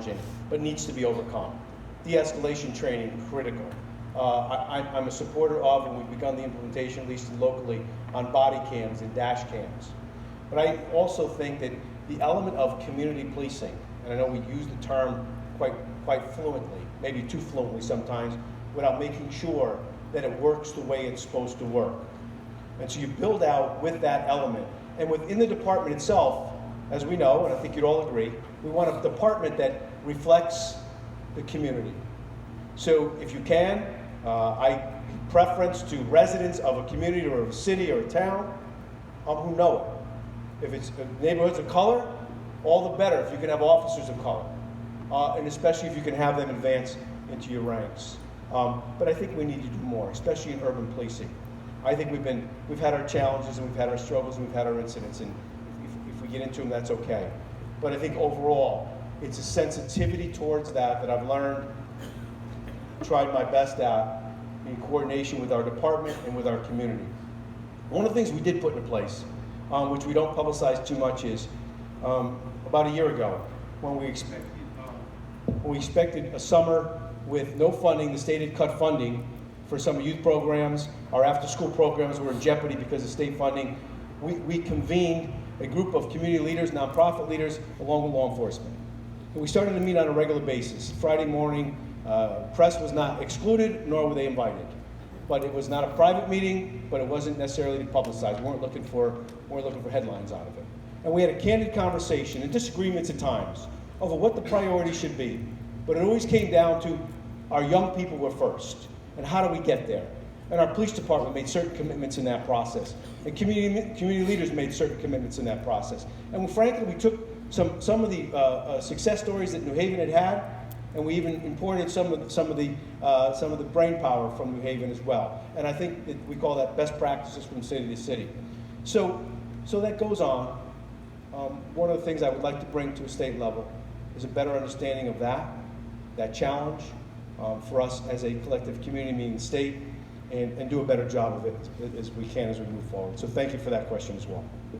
challenging, but needs to be overcome. De-escalation training, critical. I'm a supporter of, and we've begun the implementation, at least locally, on body cams and dash cams. But I also think that the element of community policing, and I know we use the term quite fluently, maybe too fluently sometimes, without making sure that it works the way it's supposed to work. And so you build out with that element. And within the department itself, as we know, and I think you'd all agree, we want a department that reflects the community. So if you can, I preference to residents of a community or a city or a town who know it. If it's neighborhoods of color, all the better if you can have officers of color. And especially if you can have them advance into your ranks. But I think we need to do more, especially in urban policing. I think we've had our challenges and we've had our struggles and we've had our incidents, and if we get into them, that's okay. But I think overall, it's a sensitivity towards that I've learned, tried my best at, in coordination with our department and with our community. One of the things we did put into place, which we don't publicize too much, is about a year ago, when we expected a summer with no funding. The state had cut funding for some youth programs. Our after-school programs were in jeopardy because of state funding. We convened a group of community leaders, nonprofit leaders, along with law enforcement. And we started to meet on a regular basis. Friday morning, press was not excluded, nor were they invited. But it was not a private meeting, but it wasn't necessarily publicized. We weren't looking for headlines out of it. And we had a candid conversation and disagreements at times over what the priority should be. But it always came down to our young people were first, and how do we get there? And our police department made certain commitments in that process, and community leaders made certain commitments in that process. And frankly, we took some of the success stories that New Haven had, and we even imported some of the brain power from New Haven as well. And I think that we call that best practices from city to city. So that goes on. One of the things I would like to bring to a state level is a better understanding of that challenge for us as a collective community, meaning the state, and do a better job of it as we can as we move forward. So thank you for that question as well.